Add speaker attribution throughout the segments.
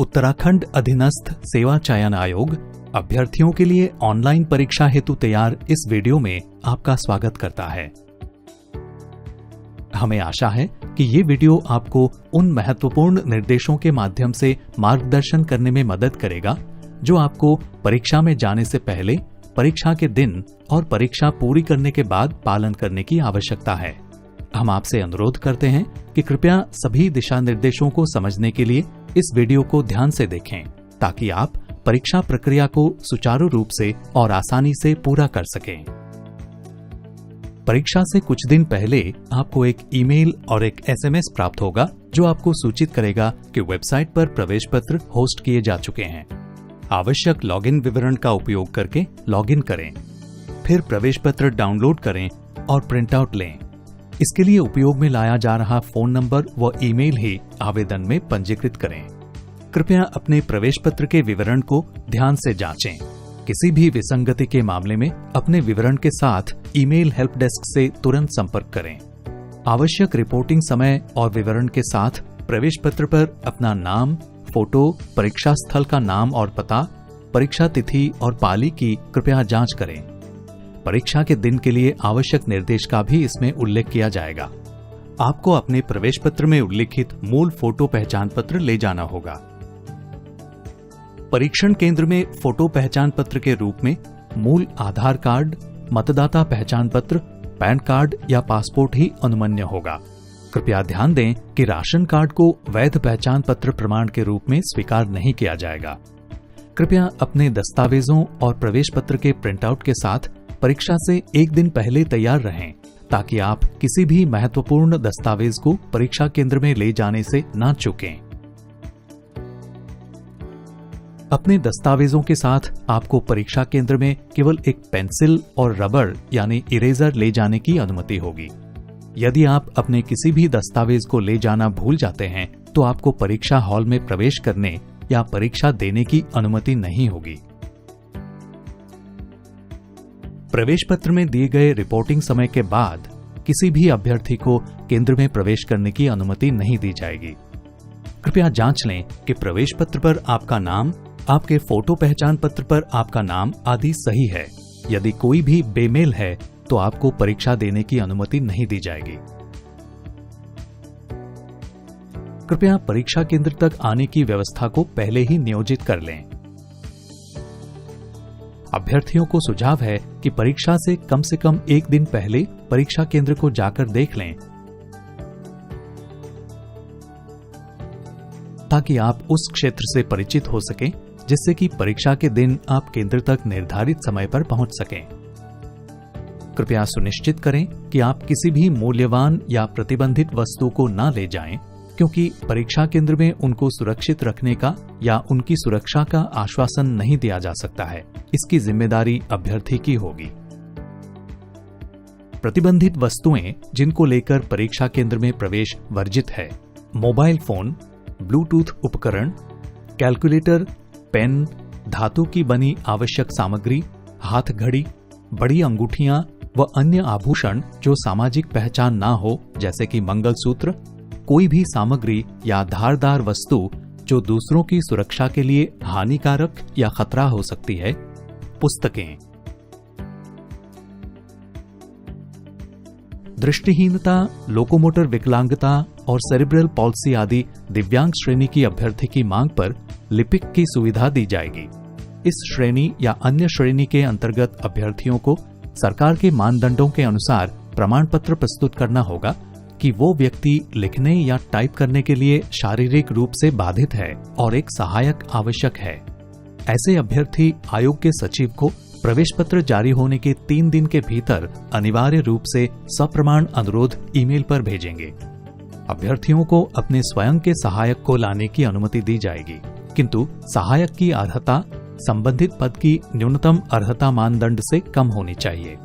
Speaker 1: उत्तराखंड अधीनस्थ सेवा चयन आयोग अभ्यर्थियों के लिए ऑनलाइन परीक्षा हेतु तैयार इस वीडियो में आपका स्वागत करता है। हमें आशा है कि ये वीडियो आपको उन महत्वपूर्ण निर्देशों के माध्यम से मार्गदर्शन करने में मदद करेगा जो आपको परीक्षा में जाने से पहले, परीक्षा के दिन और परीक्षा पूरी करने के बाद पालन करने की आवश्यकता है। हम आपसे अनुरोध करते हैं कि कृपया सभी दिशा निर्देशों को समझने के लिए इस वीडियो को ध्यान से देखें ताकि आप परीक्षा प्रक्रिया को सुचारू रूप से और आसानी से पूरा कर सकें। परीक्षा से कुछ दिन पहले आपको एक ईमेल और एक एसएमएस प्राप्त होगा जो आपको सूचित करेगा कि वेबसाइट पर प्रवेश पत्र होस्ट किए जा चुके हैं। आवश्यक लॉगिन विवरण का उपयोग करके लॉगिन करें, फिर प्रवेश पत्र डाउनलोड करें और प्रिंट आउट लें। इसके लिए उपयोग में लाया जा रहा फोन नंबर व ईमेल ही आवेदन में पंजीकृत करें। कृपया अपने प्रवेश पत्र के विवरण को ध्यान से जांचें। किसी भी विसंगति के मामले में अपने विवरण के साथ ईमेल हेल्प डेस्क से तुरंत संपर्क करें। आवश्यक रिपोर्टिंग समय और विवरण के साथ प्रवेश पत्र पर अपना नाम, फोटो, परीक्षा स्थल का नाम और पता, परीक्षा तिथि और पाली की कृपया जांच करें। परीक्षा के दिन के लिए आवश्यक निर्देश का भी इसमें उल्लेख किया जाएगा। आपको अपने प्रवेश पत्र में उल्लिखित मूल फोटो पहचान पत्र ले जाना होगा। परीक्षण केंद्र में फोटो पहचान पत्र के रूप में मूल आधार कार्ड, मतदाता पहचान पत्र, पैन कार्ड या पासपोर्ट ही अनुमन्य होगा। कृपया ध्यान दें कि राशन कार्ड को वैध पहचान पत्र प्रमाण के रूप में स्वीकार नहीं किया जाएगा। कृपया अपने दस्तावेजों और प्रवेश पत्र के प्रिंटआउट के साथ परीक्षा से एक दिन पहले तैयार रहें ताकि आप किसी भी महत्वपूर्ण दस्तावेज को परीक्षा केंद्र में ले जाने से न चूकें। अपने दस्तावेजों के साथ आपको परीक्षा केंद्र में केवल एक पेंसिल और रबर यानी इरेजर ले जाने की अनुमति होगी। यदि आप अपने किसी भी दस्तावेज को ले जाना भूल जाते हैं तो आपको परीक्षा हॉल में प्रवेश करने या परीक्षा देने की अनुमति नहीं होगी। प्रवेश पत्र में दिए गए रिपोर्टिंग समय के बाद किसी भी अभ्यर्थी को केंद्र में प्रवेश करने की अनुमति नहीं दी जाएगी। कृपया जांच लें कि प्रवेश पत्र पर आपका नाम, आपके फोटो पहचान पत्र पर आपका नाम आदि सही है। यदि कोई भी बेमेल है तो आपको परीक्षा देने की अनुमति नहीं दी जाएगी। कृपया परीक्षा केंद्र तक आने की व्यवस्था को पहले ही नियोजित कर लें। अभ्यर्थियों को सुझाव है कि परीक्षा से कम एक दिन पहले परीक्षा केंद्र को जाकर देख लें ताकि आप उस क्षेत्र से परिचित हो सकें जिससे कि परीक्षा के दिन आप केंद्र तक निर्धारित समय पर पहुंच सकें। कृपया सुनिश्चित करें कि आप किसी भी मूल्यवान या प्रतिबंधित वस्तु को न ले जाएं क्योंकि परीक्षा केंद्र में उनको सुरक्षित रखने का या उनकी सुरक्षा का आश्वासन नहीं दिया जा सकता है। इसकी जिम्मेदारी अभ्यर्थी की होगी। प्रतिबंधित वस्तुएं जिनको लेकर परीक्षा केंद्र में प्रवेश वर्जित है: मोबाइल फोन, ब्लूटूथ उपकरण, कैलकुलेटर, पेन, धातु की बनी आवश्यक सामग्री, हाथ घड़ी, बड़ी अंगूठियां व अन्य आभूषण जो सामाजिक पहचान ना हो जैसे कि मंगलसूत्र, कोई भी सामग्री या धारदार वस्तु जो दूसरों की सुरक्षा के लिए हानिकारक या खतरा हो सकती है, पुस्तकें। दृष्टिहीनता, लोकोमोटर विकलांगता और सेरिब्रल पॉल्सी आदि दिव्यांग श्रेणी की अभ्यर्थी की मांग पर लिपिक की सुविधा दी जाएगी। इस श्रेणी या अन्य श्रेणी के अंतर्गत अभ्यर्थियों को सरकार के मानदंडों के अनुसार प्रमाण पत्र प्रस्तुत करना होगा कि वो व्यक्ति लिखने या टाइप करने के लिए शारीरिक रूप से बाधित है और एक सहायक आवश्यक है। ऐसे अभ्यर्थी आयोग के सचिव को प्रवेश पत्र जारी होने के 3 दिन के भीतर अनिवार्य रूप से सप्रमाण अनुरोध ईमेल पर भेजेंगे। अभ्यर्थियों को अपने स्वयं के सहायक को लाने की अनुमति दी जाएगी, किंतु सहायक की अर्हता संबंधित पद की न्यूनतम अर्हता मानदंड से कम होनी चाहिए।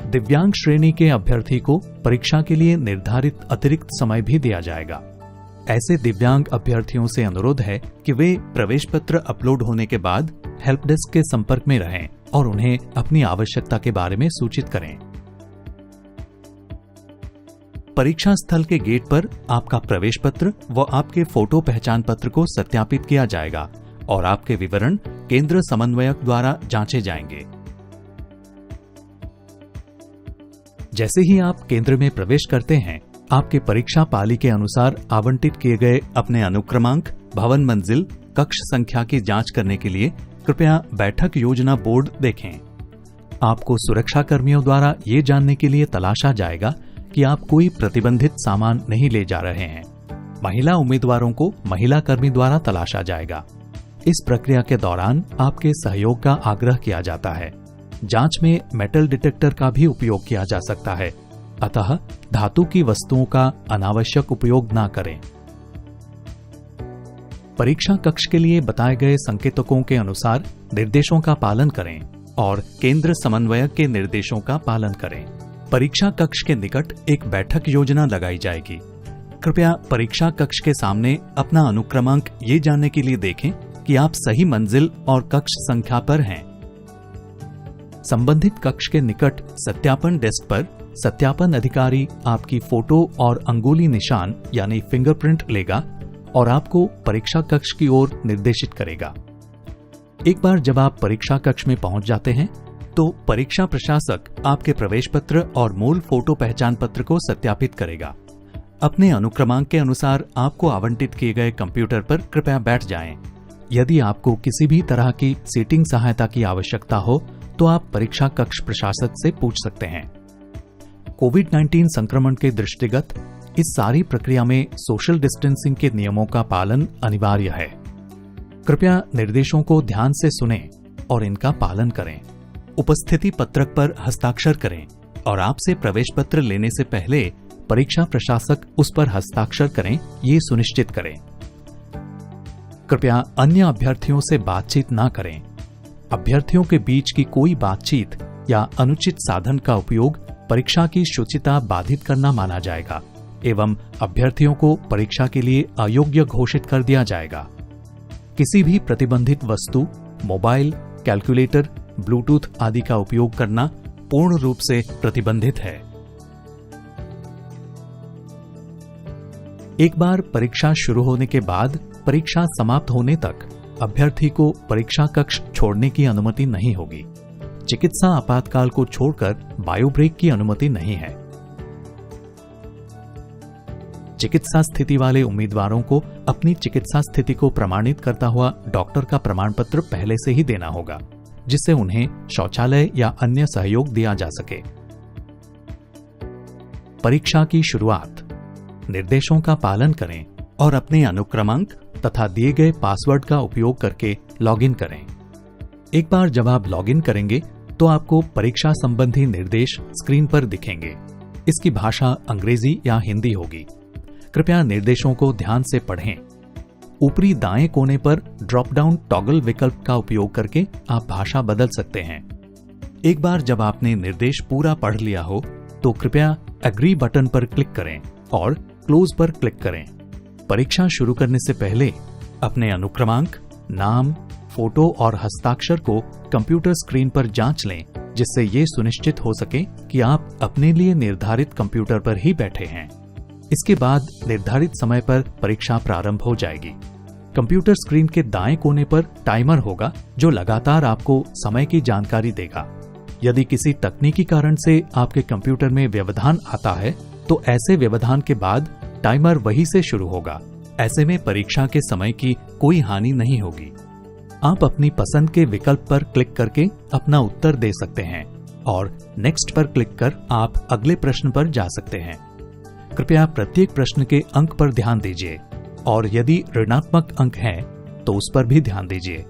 Speaker 1: दिव्यांग श्रेणी के अभ्यर्थी को परीक्षा के लिए निर्धारित अतिरिक्त समय भी दिया जाएगा। ऐसे दिव्यांग अभ्यर्थियों से अनुरोध है कि वे प्रवेश पत्र अपलोड होने के बाद हेल्प डेस्क के संपर्क में रहें और उन्हें अपनी आवश्यकता के बारे में सूचित करें। परीक्षा स्थल के गेट पर आपका प्रवेश पत्र व आपके फोटो पहचान पत्र को सत्यापित किया जाएगा और आपके विवरण केंद्र समन्वयक द्वारा जांचे जाएंगे। जैसे ही आप केंद्र में प्रवेश करते हैं, आपके परीक्षा पाली के अनुसार आवंटित किए गए अपने अनुक्रमांक, भवन मंजिल, कक्ष संख्या की जांच करने के लिए कृपया बैठक योजना बोर्ड देखें। आपको सुरक्षा कर्मियों द्वारा ये जानने के लिए तलाशा जाएगा कि आप कोई प्रतिबंधित सामान नहीं ले जा रहे हैं। महिला उम्मीदवारों को महिला कर्मी द्वारा तलाशा जाएगा। इस प्रक्रिया के दौरान आपके सहयोग का आग्रह किया जाता है। जांच में मेटल डिटेक्टर का भी उपयोग किया जा सकता है, अतः धातु की वस्तुओं का अनावश्यक उपयोग न करें। परीक्षा कक्ष के लिए बताए गए संकेतकों के अनुसार निर्देशों का पालन करें और केंद्र समन्वयक के निर्देशों का पालन करें। परीक्षा कक्ष के निकट एक बैठक योजना लगाई जाएगी। कृपया परीक्षा कक्ष के सामने अपना अनुक्रमांक ये जानने के लिए देखें कि आप सही मंजिल और कक्ष संख्या पर हैं। संबंधित कक्ष के निकट सत्यापन डेस्क पर सत्यापन अधिकारी आपकी फोटो और अंगुली निशान यानी फिंगरप्रिंट लेगा और आपको परीक्षा कक्ष की ओर निर्देशित करेगा। एक बार जब आप परीक्षा कक्ष में पहुंच जाते हैं, तो परीक्षा प्रशासक आपके प्रवेश पत्र और मूल फोटो पहचान पत्र को सत्यापित करेगा। अपने अनुक्रमांक के अनुसार आपको आवंटित किए गए कंप्यूटर पर कृपया बैठ जाएं। यदि आपको किसी भी तरह की सीटिंग सहायता की आवश्यकता हो तो आप परीक्षा कक्ष प्रशासक से पूछ सकते हैं। कोविड-19 संक्रमण के दृष्टिगत इस सारी प्रक्रिया में सोशल डिस्टेंसिंग के नियमों का पालन अनिवार्य है। कृपया निर्देशों को ध्यान से सुनें और इनका पालन करें। उपस्थिति पत्रक पर हस्ताक्षर करें और आपसे प्रवेश पत्र लेने से पहले परीक्षा प्रशासक उस पर हस्ताक्षर करें, ये सुनिश्चित करें। कृपया अन्य अभ्यर्थियों से बातचीत न करें। अभ्यर्थियों के बीच की कोई बातचीत या अनुचित साधन का उपयोग परीक्षा की शुचिता बाधित करना माना जाएगा एवं अभ्यर्थियों को परीक्षा के लिए अयोग्य घोषित कर दिया जाएगा। किसी भी प्रतिबंधित वस्तु, मोबाइल, कैलकुलेटर, ब्लूटूथ आदि का उपयोग करना पूर्ण रूप से प्रतिबंधित है। एक बार परीक्षा शुरू होने के बाद परीक्षा समाप्त होने तक अभ्यर्थी को परीक्षा कक्ष छोड़ने की अनुमति नहीं होगी। चिकित्सा आपातकाल को छोड़कर बायो ब्रेक की अनुमति नहीं है। चिकित्सा स्थिति वाले उम्मीदवारों को अपनी चिकित्सा स्थिति को प्रमाणित करता हुआ डॉक्टर का प्रमाण पत्र पहले से ही देना होगा, जिससे उन्हें शौचालय या अन्य सहयोग दिया जा सके। परीक्षा की शुरुआत। निर्देशों का पालन करें और अपने अनुक्रमांक तथा दिए गए पासवर्ड का उपयोग करके लॉगिन करें। एक बार जब आप लॉगिन करेंगे तो आपको परीक्षा संबंधी निर्देश स्क्रीन पर दिखेंगे। इसकी भाषा अंग्रेजी या हिंदी होगी। कृपया निर्देशों को ध्यान से पढ़ें। ऊपरी दाएं कोने पर ड्रॉप डाउन टॉगल विकल्प का उपयोग करके आप भाषा बदल सकते हैं। एक बार जब आपने निर्देश पूरा पढ़ लिया हो तो कृपया एग्री बटन पर क्लिक करें और क्लोज पर क्लिक करें। परीक्षा शुरू करने से पहले अपने अनुक्रमांक, नाम, फोटो और हस्ताक्षर को कंप्यूटर स्क्रीन पर जांच लें, जिससे ये सुनिश्चित हो सके कि आप अपने लिए निर्धारित कंप्यूटर पर ही बैठे हैं। इसके बाद निर्धारित समय पर परीक्षा प्रारंभ हो जाएगी। कंप्यूटर स्क्रीन के दाएं कोने पर टाइमर होगा जो लगातार आपको समय की जानकारी देगा। यदि किसी तकनीकी कारण से आपके कंप्यूटर में व्यवधान आता है तो ऐसे व्यवधान के बाद टाइमर वहीं से शुरू होगा। ऐसे में परीक्षा के समय की कोई हानि नहीं होगी। आप अपनी पसंद के विकल्प पर क्लिक करके अपना उत्तर दे सकते हैं और नेक्स्ट पर क्लिक कर आप अगले प्रश्न पर जा सकते हैं। कृपया प्रत्येक प्रश्न के अंक पर ध्यान दीजिए और यदि ऋणात्मक अंक हैं तो उस पर भी ध्यान दीजिए।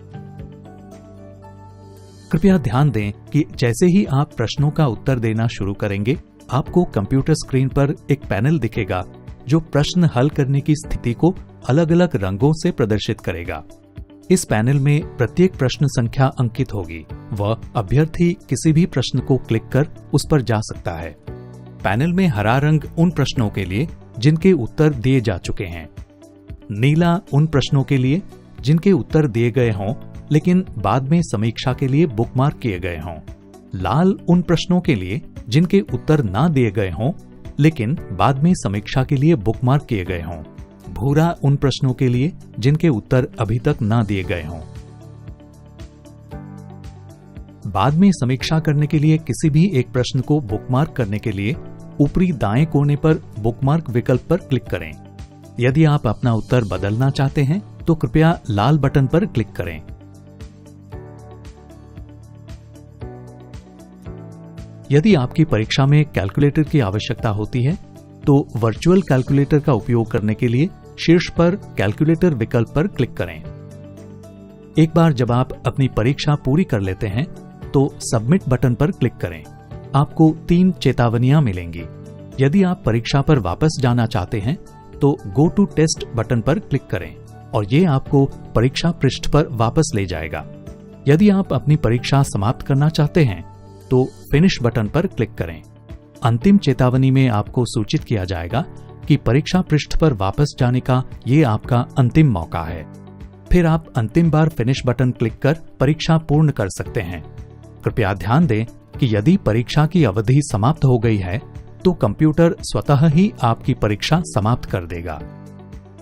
Speaker 1: कृपया ध्यान दें कि जैसे ही आप प्रश्नों का उत्तर देना शुरू करेंगे, आपको कंप्यूटर स्क्रीन पर एक पैनल दिखेगा जो प्रश्न हल करने की स्थिति को अलग अलग रंगों से प्रदर्शित करेगा। इस पैनल में प्रत्येक प्रश्न संख्या अंकित होगी व अभ्यर्थी किसी भी प्रश्न को क्लिक कर उस पर जा सकता है। पैनल में हरा रंग उन प्रश्नों के लिए जिनके उत्तर दिए जा चुके हैं, नीला उन प्रश्नों के लिए जिनके उत्तर दिए गए हों लेकिन बाद में समीक्षा के लिए बुकमार्क किए गए हों, लाल उन प्रश्नों के लिए जिनके उत्तर ना दिए गए हों लेकिन बाद में समीक्षा के लिए बुकमार्क किए गए हों। भूरा उन प्रश्नों के लिए जिनके उत्तर अभी तक न दिए गए हों। बाद में समीक्षा करने के लिए किसी भी एक प्रश्न को बुकमार्क करने के लिए ऊपरी दाएं कोने पर बुकमार्क विकल्प पर क्लिक करें। यदि आप अपना उत्तर बदलना चाहते हैं तो कृपया लाल बटन पर क्लिक करें। यदि आपकी परीक्षा में कैलकुलेटर की आवश्यकता होती है तो वर्चुअल कैलकुलेटर का उपयोग करने के लिए शीर्ष पर कैलकुलेटर विकल्प पर क्लिक करें। एक बार जब आप अपनी परीक्षा पूरी कर लेते हैं तो सबमिट बटन पर क्लिक करें। आपको 3 चेतावनियां मिलेंगी। यदि आप परीक्षा पर वापस जाना चाहते हैं तो गो टू टेस्ट बटन पर क्लिक करें और ये आपको परीक्षा पृष्ठ पर वापस ले जाएगा। यदि आप अपनी परीक्षा समाप्त करना चाहते हैं तो फिनिश बटन पर क्लिक करें। अंतिम चेतावनी में आपको सूचित किया जाएगा कि परीक्षा पृष्ठ पर वापस जाने का ये आपका अंतिम मौका है। फिर आप अंतिम बार फिनिश बटन क्लिक कर परीक्षा पूर्ण कर सकते हैं। कृपया ध्यान दें कि यदि परीक्षा की अवधि समाप्त हो गई है तो कंप्यूटर स्वतः ही आपकी परीक्षा समाप्त कर देगा।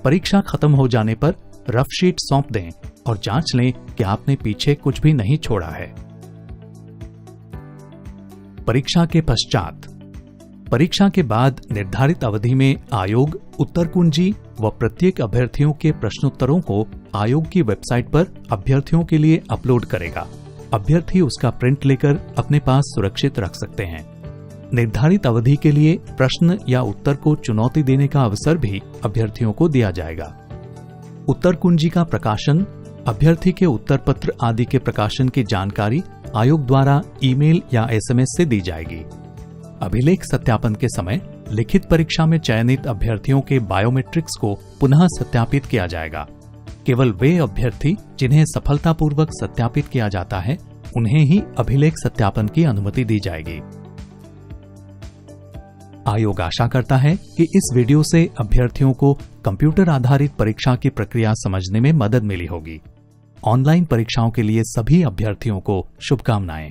Speaker 1: परीक्षा खत्म हो जाने पर रफ शीट सौंप दें और जांच लें कि आपने पीछे कुछ भी नहीं छोड़ा है। परीक्षा के पश्चात। परीक्षा के बाद निर्धारित अवधि में आयोग उत्तर कुंजी व प्रत्येक अभ्यर्थियों के प्रश्नोत्तरों को आयोग की वेबसाइट पर अभ्यर्थियों के लिए अपलोड करेगा। अभ्यर्थी उसका प्रिंट लेकर अपने पास सुरक्षित रख सकते हैं। निर्धारित अवधि के लिए प्रश्न या उत्तर को चुनौती देने का अवसर भी अभ्यर्थियों को दिया जाएगा। उत्तर कुंजी का प्रकाशन, अभ्यर्थी के उत्तर पत्र आदि के प्रकाशन की जानकारी आयोग द्वारा ईमेल या एसएमएस से दी जाएगी। अभिलेख सत्यापन के समय लिखित परीक्षा में चयनित अभ्यर्थियों के बायोमेट्रिक्स को पुनः सत्यापित किया जाएगा। केवल वे अभ्यर्थी जिन्हें सफलतापूर्वक सत्यापित किया जाता है उन्हें ही अभिलेख सत्यापन की अनुमति दी जाएगी। आयोग आशा करता है कि इस वीडियो से अभ्यर्थियों को कंप्यूटर आधारित परीक्षा की प्रक्रिया समझने में मदद मिली होगी। ऑनलाइन परीक्षाओं के लिए सभी अभ्यर्थियों को शुभकामनाएं।